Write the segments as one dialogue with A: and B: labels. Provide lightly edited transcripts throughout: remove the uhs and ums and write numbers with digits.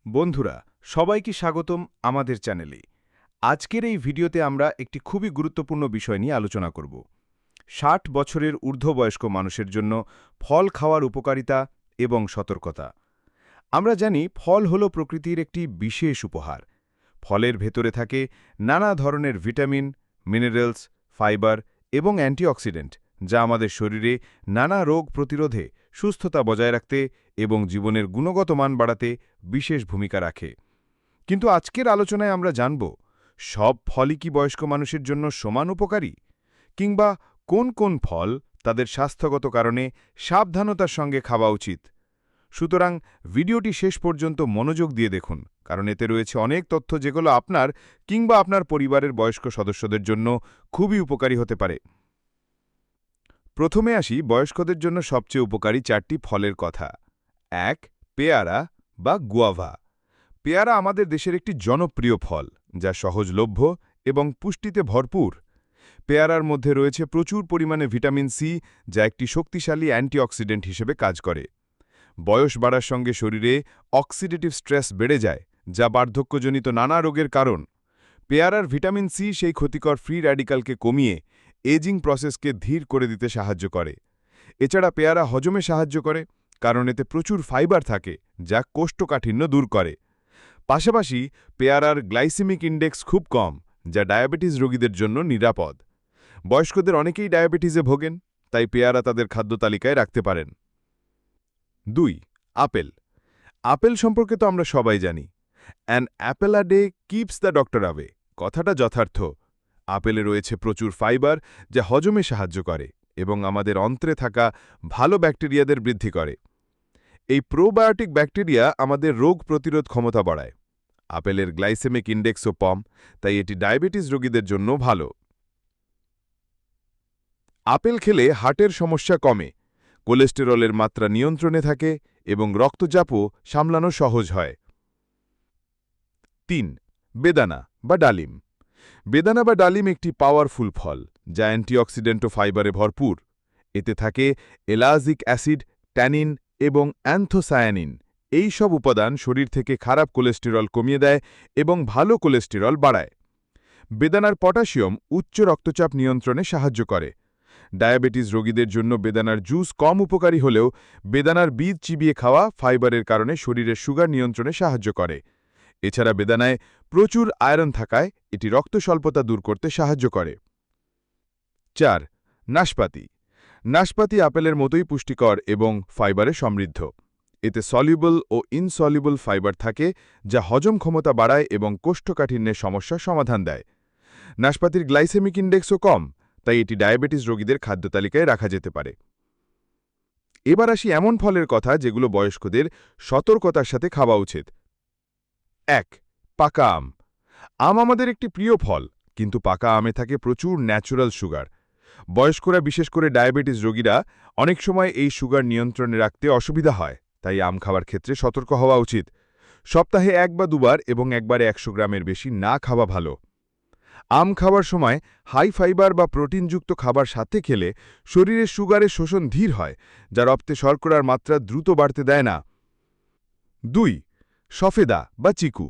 A: বন্ধুরা, সবাইকে স্বাগতম আমাদের চ্যানেলে। আজকের এই ভিডিওতে আমরা একটি খুবই গুরুত্বপূর্ণ বিষয় নিয়ে আলোচনা করব। ৬০ বছরের ঊর্ধ্ববয়স্ক মানুষের জন্য ফল খাওয়ার উপকারিতা এবং সতর্কতা। আমরা জানি ফল হলো প্রকৃতির একটি বিশেষ উপহার। ফলের ভেতরে থাকে নানা ধরনের ভিটামিন, মিনারেলস, ফাইবার এবং অ্যান্টিঅক্সিডেন্ট, যা আমাদের শরীরে নানা রোগ প্রতিরোধে, সুস্থতা বজায় রাখতে এবং জীবনের গুণগত মান বাড়াতে বিশেষ ভূমিকা রাখে। কিন্তু আজকের আলোচনায় আমরা জানব, সব ফলই কি বয়স্ক মানুষের জন্য সমান উপকারী, কিংবা কোন কোন ফল তাদের স্বাস্থ্যগত কারণে সাবধানতার সঙ্গে খাওয়া উচিত। সুতরাং ভিডিওটি শেষ পর্যন্ত মনোযোগ দিয়ে দেখুন, কারণ এতে রয়েছে অনেক তথ্য যেগুলো আপনার কিংবা আপনার পরিবারের বয়স্ক সদস্যদের জন্য খুবই উপকারী হতে পারে। প্রথমে আসি বয়স্কদের জন্য সবচেয়ে উপকারী ৪টি ফলের কথা। ১. পেয়ারা বা গুয়াভা। পেয়ারা আমাদের দেশের একটি জনপ্রিয় ফল, যা সহজলভ্য এবং পুষ্টিতে ভরপুর। পেয়ারার মধ্যে রয়েছে প্রচুর পরিমাণে ভিটামিন সি, যা একটি শক্তিশালী অ্যান্টিঅক্সিডেন্ট হিসেবে কাজ করে। বয়স বাড়ার সঙ্গে শরীরে অক্সিডেটিভ স্ট্রেস বেড়ে যায়, যা বার্ধক্যজনিত নানা রোগের কারণ। পেয়ারার ভিটামিন সি সেই ক্ষতিকর ফ্রি র্যাডিক্যালকে কমিয়ে এজিং প্রসেসকে ধীর করে দিতে সাহায্য করে। এছাড়া পেয়ারা হজমে সাহায্য করে, কারণ এতে প্রচুর ফাইবার থাকে, যা কোষ্ঠকাঠিন্য দূর করে। পাশাপাশি পেয়ারার গ্লাইসেমিক ইন্ডেক্স খুব কম, যা ডায়াবেটিস রোগীদের জন্য নিরাপদ। বয়স্কদের অনেকেই ডায়াবেটিসে ভোগেন, তাই পেয়ারা তাদের খাদ্য তালিকায় রাখতে পারেন। ২. আপেল। আপেল সম্পর্কে তো আমরা সবাই জানি, an Apple a day keeps the doctor away. কথাটা যথার্থ। আপেলে রয়েছে প্রচুর ফাইবার, যা হজমে সাহায্য করে এবং আমাদের অন্ত্রে থাকা ভালো ব্যাকটেরিয়াদের বৃদ্ধি করে। এই প্রোবায়োটিক ব্যাকটেরিয়া আমাদের রোগ প্রতিরোধ ক্ষমতা বাড়ায়। আপেলের গ্লাইসেমিক ইন্ডেক্সও কম, তাই এটি ডায়াবেটিস রোগীদের জন্য ভালো। আপেল খেলে হার্টের সমস্যা কমে, কোলেস্টেরলের মাত্রা নিয়ন্ত্রণে থাকে এবং রক্তচাপও সামলানো সহজ হয়। ৩. বেদানা বা ডালিম। বেদানা বা ডালিম একটি পাওয়ারফুল ফল, যা অ্যান্টিঅক্সিডেন্ট ও ফাইবারে ভরপুর। এতে থাকে এলাজিক অ্যাসিড, ট্যানিন এবং অ্যান্থোসায়ানিন। এই সব উপাদান শরীর থেকে খারাপ কোলেস্টেরল কমিয়ে দেয় এবং ভালো কোলেস্টেরল বাড়ায়। বেদানার পটাশিয়াম উচ্চ রক্তচাপ নিয়ন্ত্রণে সাহায্য করে। ডায়াবেটিস রোগীদের জন্য বেদানার জুস কম উপকারী হলেও বেদানার বীজ চিবিয়ে খাওয়া ফাইবারের কারণে শরীরের সুগার নিয়ন্ত্রণে সাহায্য করে। এছাড়া বেদানায় প্রচুর আয়রন থাকায় এটি রক্ত স্বল্পতা দূর করতে সাহায্য করে। ৪. নাশপাতি। নাশপাতি আপেলের মতোই পুষ্টিকর এবং ফাইবারে সমৃদ্ধ। এতে সলিউবল ও ইনসলিউবল ফাইবার থাকে, যা হজম ক্ষমতা বাড়ায় এবং কোষ্ঠকাঠিন্যের সমস্যার সমাধান দেয়। নাশপাতির গ্লাইসেমিক ইন্ডেক্সও কম, তাই এটি ডায়াবেটিস রোগীদের খাদ্য তালিকায় রাখা যেতে পারে। এবার আসি এমন ফলের কথা যেগুলো বয়স্কদের সতর্কতার সাথে খাওয়া উচিত। ১. পাকা আম। আম আমাদের একটি প্রিয় ফল, কিন্তু পাকা আমে থাকে প্রচুর ন্যাচুরাল সুগার। বয়স্করা, বিশেষ করে ডায়াবেটিস রোগীরা, অনেক সময় এই সুগার নিয়ন্ত্রণে রাখতে অসুবিধা হয়, তাই আম খাওয়ার ক্ষেত্রে সতর্ক হওয়া উচিত। সপ্তাহে ১ বা ২ বার এবং একবারে ১০০ গ্রামের বেশি না খাওয়া ভালো। আম খাওয়ার সময় হাই ফাইবার বা প্রোটিনযুক্ত খাবার সাথে খেলে শরীরে সুগারের শোষণ ধীর হয়, যা রক্তে শর্করার মাত্রা দ্রুত বাড়তে দেয় না। ২. সফেদা বা চিকু।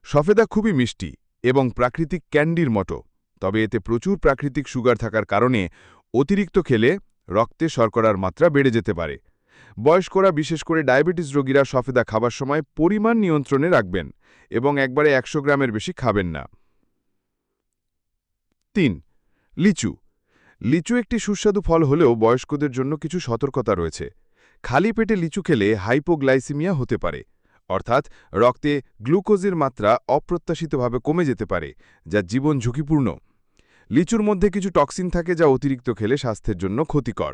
A: সফেদা খুবই মিষ্টি এবং প্রাকৃতিক ক্যান্ডির মতো, তবে এতে প্রচুর প্রাকৃতিক সুগার থাকার কারণে অতিরিক্ত খেলে রক্তে শর্করার মাত্রা বেড়ে যেতে পারে। বয়স্করা, বিশেষ করে ডায়াবেটিস রোগীরা, সফেদা খাবার সময় পরিমাণ নিয়ন্ত্রণে রাখবেন এবং একবারে ১০০ গ্রামের বেশি খাবেন না। ৩. লিচু। লিচু একটি সুস্বাদু ফল হলেও বয়স্কদের জন্য কিছু সতর্কতা রয়েছে। খালি পেটে লিচু খেলে হাইপোগ্লাইসিমিয়া হতে পারে, অর্থাৎ রক্তে গ্লুকোজের মাত্রা অপ্রত্যাশিতভাবে কমে যেতে পারে, যা জীবন ঝুঁকিপূর্ণ। লিচুর মধ্যে কিছু টক্সিন থাকে, যা অতিরিক্ত খেলে স্বাস্থ্যের জন্য ক্ষতিকর।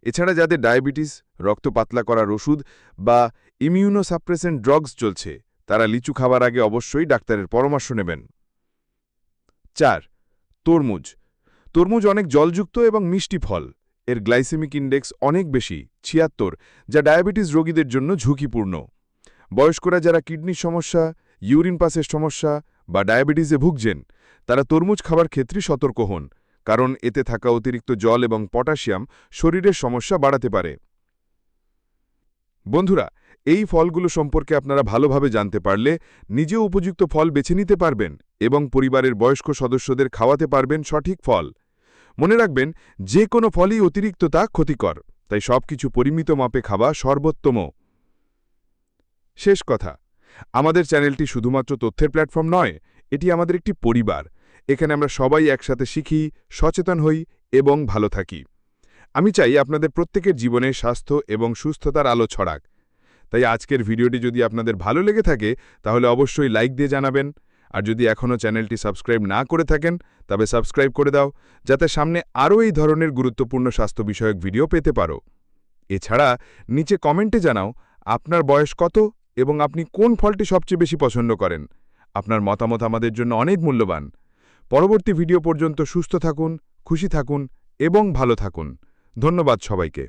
A: এছাড়া যাদের ডায়াবেটিস, রক্ত পাতলা করার ওষুধ বা ইমিউনোসাপ্রেসেন্ট ড্রাগস চলছে, তারা লিচু খাবার আগে অবশ্যই ডাক্তারের পরামর্শ নেবেন। ৪. তরমুজ। তরমুজ অনেক জলযুক্ত এবং মিষ্টি ফল। এর গ্লাইসেমিক ইন্ডেক্স অনেক বেশি, ৭৬, যা ডায়াবেটিস রোগীদের জন্য ঝুঁকিপূর্ণ। বয়স্করা যারা কিডনির সমস্যা, ইউরিন পাসের সমস্যা বা ডায়াবেটিসে ভুগছেন, তারা তরমুজ খাবার ক্ষেত্রে সতর্ক হন, কারণ এতে থাকা অতিরিক্ত জল এবং পটাশিয়াম শরীরের সমস্যা বাড়াতে পারে। বন্ধুরা, এই ফলগুলো সম্পর্কে আপনারা ভালোভাবে জানতে পারলে নিজেও উপযুক্ত ফল বেছে নিতে পারবেন এবং পরিবারের বয়স্ক সদস্যদের খাওয়াতে পারবেন সঠিক ফল। মনে রাখবেন, যে কোনো ফলই অতিরিক্ততা ক্ষতিকর, তাই সবকিছু পরিমিত মাপে খাওয়া সর্বোত্তম। শেষ কথা, আমাদের চ্যানেলটি শুধুমাত্র তথ্যের প্ল্যাটফর্ম নয়, এটি আমাদের একটি পরিবার। এখানে আমরা সবাই একসাথে শিখি, সচেতন হই এবং ভালো থাকি। আমি চাই আপনাদের প্রত্যেকের জীবনে স্বাস্থ্য এবং সুস্থতার আলো ছড়াক। তাই আজকের ভিডিওটি যদি আপনাদের ভালো লেগে থাকে তাহলে অবশ্যই লাইক দিয়ে জানাবেন, আর যদি এখনও চ্যানেলটি সাবস্ক্রাইব না করে থাকেন তবে সাবস্ক্রাইব করে দাও, যাতে সামনে আরও এই ধরনের গুরুত্বপূর্ণ স্বাস্থ্য বিষয়ক ভিডিও পেতে পারো। এছাড়া নিচে কমেন্টে জানাও আপনার বয়স কত এবং আপনি কোন ফলটি সবচেয়ে বেশি পছন্দ করেন। আপনার মতামত আমাদের জন্য অনেক মূল্যবান। পরবর্তী ভিডিও পর্যন্ত সুস্থ থাকুন, খুশি থাকুন এবং ভালো থাকুন। ধন্যবাদ সবাইকে।